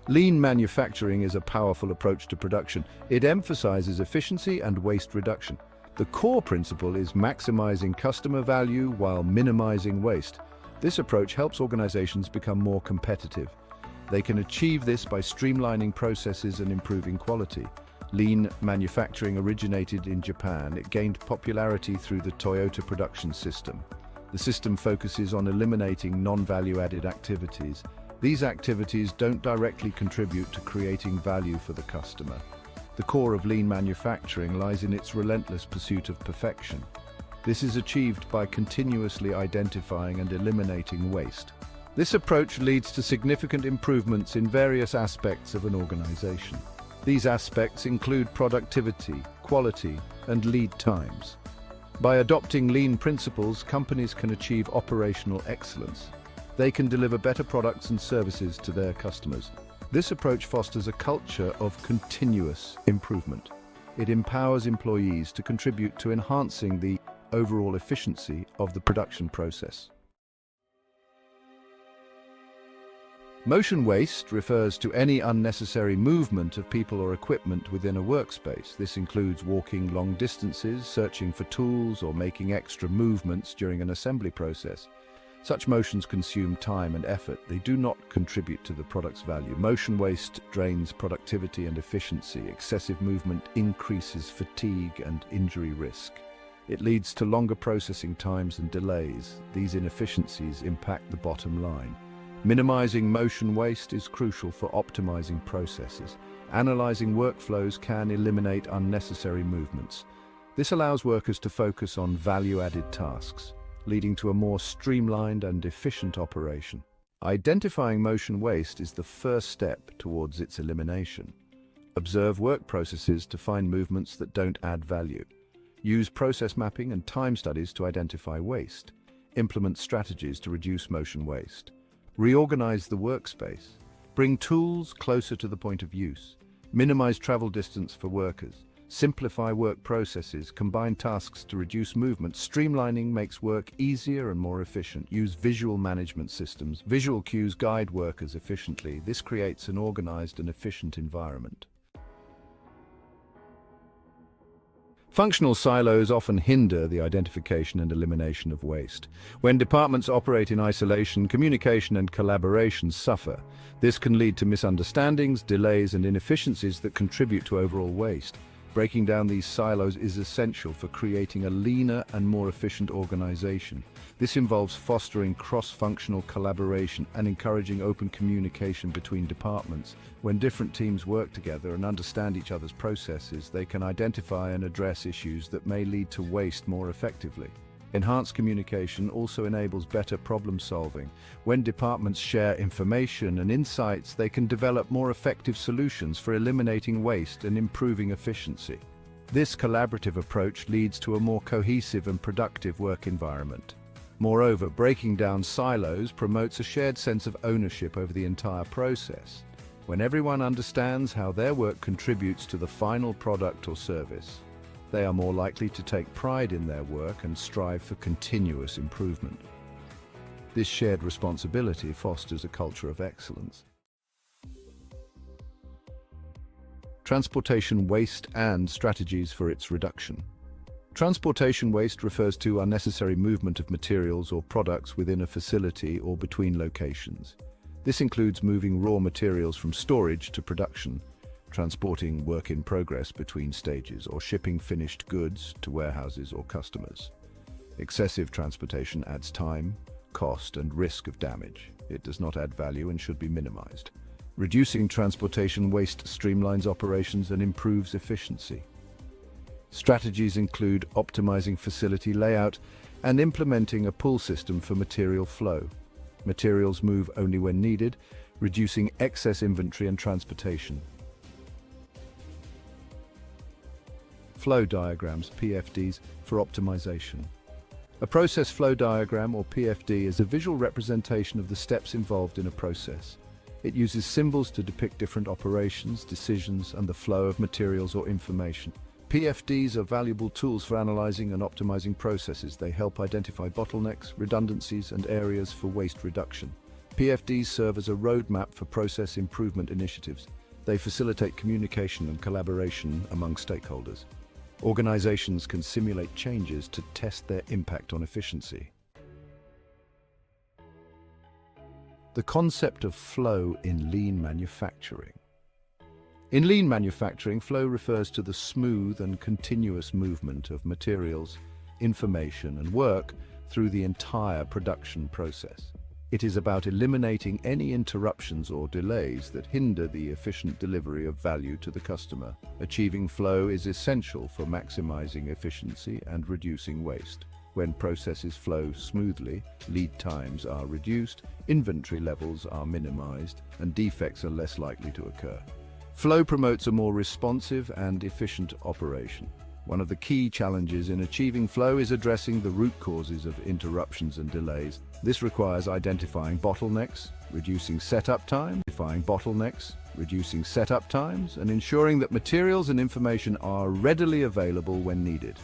Lean manufacturing is a powerful approach to production. It emphasizes efficiency and waste reduction. The core principle is maximizing customer value while minimizing waste. This approach helps organizations become more competitive. They can achieve this by streamlining processes and improving quality. Lean manufacturing originated in Japan. It gained popularity through the Toyota production system. The system focuses on eliminating non-value-added activities. These activities don't directly contribute to creating value for the customer. The core of lean manufacturing lies in its relentless pursuit of perfection. This is achieved by continuously identifying and eliminating waste. This approach leads to significant improvements in various aspects of an organization. These aspects include productivity, quality, and lead times. By adopting lean principles, companies can achieve operational excellence. They can deliver better products and services to their customers. This approach fosters a culture of continuous improvement. It empowers employees to contribute to enhancing the overall efficiency of the production process. Motion waste refers to any unnecessary movement of people or equipment within a workspace. This includes walking long distances, searching for tools, or making extra movements during an assembly process. Such motions consume time and effort. They do not contribute to the product's value. Motion waste drains productivity and efficiency. Excessive movement increases fatigue and injury risk. It leads to longer processing times and delays. These inefficiencies impact the bottom line. Minimizing motion waste is crucial for optimizing processes. Analyzing workflows can eliminate unnecessary movements. This allows workers to focus on value-added tasks, leading to a more streamlined and efficient operation. Identifying motion waste is the first step towards its elimination. Observe work processes to find movements that don't add value. Use process mapping and time studies to identify waste. Implement strategies to reduce motion waste. Reorganize the workspace. Bring tools closer to the point of use. Minimize travel distance for workers. Simplify work processes. Combine tasks to reduce movement. Streamlining makes work easier and more efficient. Use visual management systems. Visual cues guide workers efficiently. This creates an organized and efficient environment. Functional silos often hinder the identification and elimination of waste. When departments operate in isolation, communication and collaboration suffer. This can lead to misunderstandings, delays, and inefficiencies that contribute to overall waste. Breaking down these silos is essential for creating a leaner and more efficient organization. This involves fostering cross-functional collaboration and encouraging open communication between departments. When different teams work together and understand each other's processes, they can identify and address issues that may lead to waste more effectively. Enhanced communication also enables better problem solving. When departments share information and insights, they can develop more effective solutions for eliminating waste and improving efficiency. This collaborative approach leads to a more cohesive and productive work environment. Moreover, breaking down silos promotes a shared sense of ownership over the entire process. When everyone understands how their work contributes to the final product or service, they are more likely to take pride in their work and strive for continuous improvement. This shared responsibility fosters a culture of excellence. Transportation waste and strategies for its reduction. Transportation waste refers to unnecessary movement of materials or products within a facility or between locations. This includes moving raw materials from storage to production, transporting work in progress between stages, or shipping finished goods to warehouses or customers. Excessive transportation adds time, cost, and risk of damage. It does not add value and should be minimized. Reducing transportation waste streamlines operations and improves efficiency. Strategies include optimizing facility layout and implementing a pull system for material flow. Materials move only when needed, reducing excess inventory and transportation. Flow diagrams, PFDs, for optimization. A process flow diagram, or PFD, is a visual representation of the steps involved in a process. It uses symbols to depict different operations, decisions, and the flow of materials or information. PFDs are valuable tools for analyzing and optimizing processes. They help identify bottlenecks, redundancies, and areas for waste reduction. PFDs serve as a roadmap for process improvement initiatives. They facilitate communication and collaboration among stakeholders. Organizations can simulate changes to test their impact on efficiency. The concept of flow in lean manufacturing. In lean manufacturing, flow refers to the smooth and continuous movement of materials, information, and work through the entire production process. It is about eliminating any interruptions or delays that hinder the efficient delivery of value to the customer. Achieving flow is essential for maximizing efficiency and reducing waste. When processes flow smoothly, lead times are reduced, inventory levels are minimized, and defects are less likely to occur. Flow promotes a more responsive and efficient operation. One of the key challenges in achieving flow is addressing the root causes of interruptions and delays. This requires identifying bottlenecks, reducing setup time, and ensuring that materials and information are readily available when needed.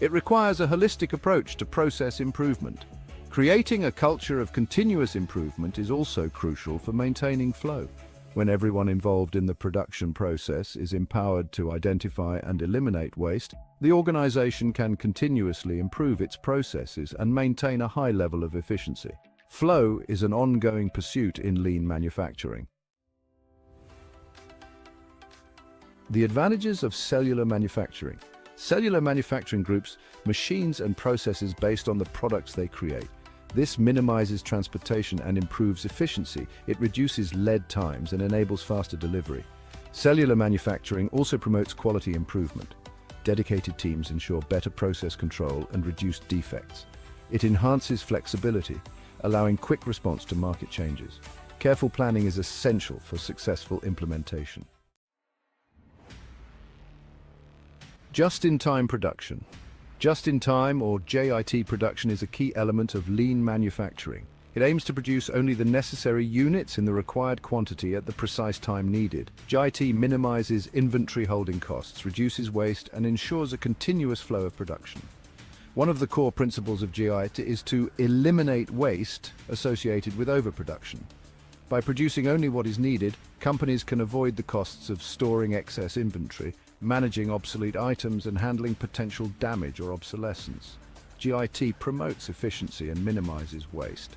It requires a holistic approach to process improvement. Creating a culture of continuous improvement is also crucial for maintaining flow. When everyone involved in the production process is empowered to identify and eliminate waste, the organization can continuously improve its processes and maintain a high level of efficiency. Flow is an ongoing pursuit in lean manufacturing. The advantages of cellular manufacturing. Cellular manufacturing groups machines and processes based on the products they create. This minimizes transportation and improves efficiency. It reduces lead times and enables faster delivery. Cellular manufacturing also promotes quality improvement. Dedicated teams ensure better process control and reduced defects. It enhances flexibility, allowing quick response to market changes. Careful planning is essential for successful implementation. Just-in-time production. Just-in-time, or JIT production, is a key element of lean manufacturing. It aims to produce only the necessary units in the required quantity at the precise time needed. JIT minimizes inventory holding costs, reduces waste, and ensures a continuous flow of production. One of the core principles of JIT is to eliminate waste associated with overproduction. By producing only what is needed, companies can avoid the costs of storing excess inventory, managing obsolete items, and handling potential damage or obsolescence. JIT promotes efficiency and minimizes waste.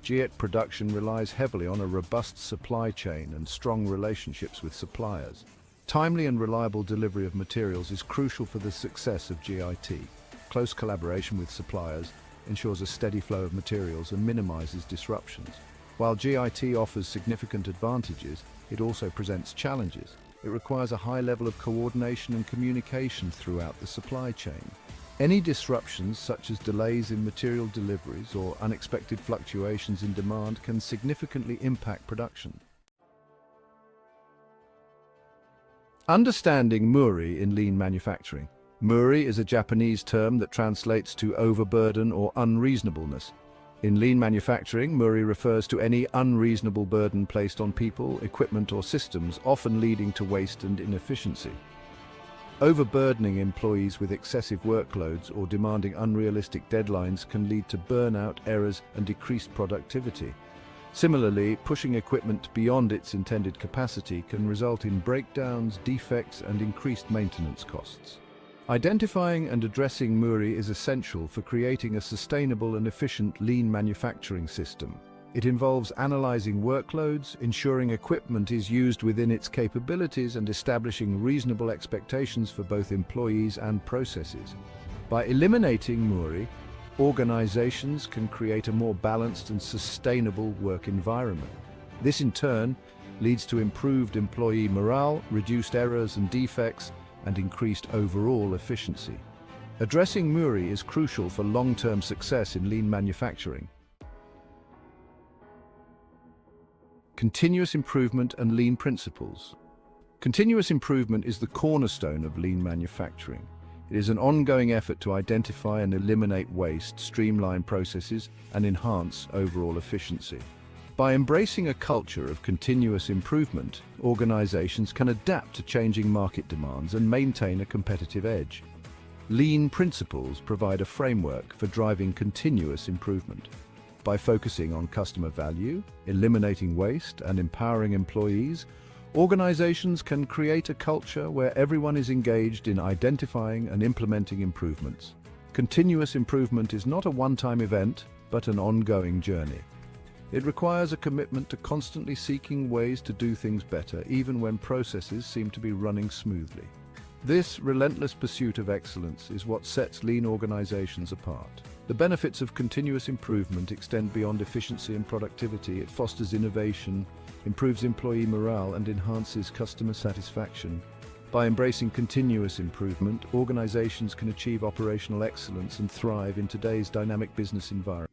JIT production relies heavily on a robust supply chain and strong relationships with suppliers. Timely and reliable delivery of materials is crucial for the success of JIT. Close collaboration with suppliers ensures a steady flow of materials and minimizes disruptions. While JIT offers significant advantages, it also presents challenges. It requires a high level of coordination and communication throughout the supply chain. Any disruptions, such as delays in material deliveries or unexpected fluctuations in demand, can significantly impact production. Understanding MURI in lean manufacturing. MURI is a Japanese term that translates to overburden or unreasonableness. In lean manufacturing, MURI refers to any unreasonable burden placed on people, equipment, or systems, often leading to waste and inefficiency. Overburdening employees with excessive workloads or demanding unrealistic deadlines can lead to burnout, errors, and decreased productivity. Similarly, pushing equipment beyond its intended capacity can result in breakdowns, defects, and increased maintenance costs. Identifying and addressing MURI is essential for creating a sustainable and efficient lean manufacturing system. It involves analyzing workloads, ensuring equipment is used within its capabilities, and establishing reasonable expectations for both employees and processes. By eliminating MURI, organizations can create a more balanced and sustainable work environment. This in turn leads to improved employee morale, reduced errors and defects, and increased overall efficiency. Addressing MURI is crucial for long-term success in lean manufacturing. Continuous improvement and lean principles. Continuous improvement is the cornerstone of lean manufacturing. It is an ongoing effort to identify and eliminate waste, streamline processes, and enhance overall efficiency. By embracing a culture of continuous improvement, organizations can adapt to changing market demands and maintain a competitive edge. Lean principles provide a framework for driving continuous improvement. By focusing on customer value, eliminating waste, and empowering employees, organizations can create a culture where everyone is engaged in identifying and implementing improvements. Continuous improvement is not a one-time event, but an ongoing journey. It requires a commitment to constantly seeking ways to do things better, even when processes seem to be running smoothly. This relentless pursuit of excellence is what sets lean organizations apart. The benefits of continuous improvement extend beyond efficiency and productivity. It fosters innovation, improves employee morale, and enhances customer satisfaction. By embracing continuous improvement, organizations can achieve operational excellence and thrive in today's dynamic business environment.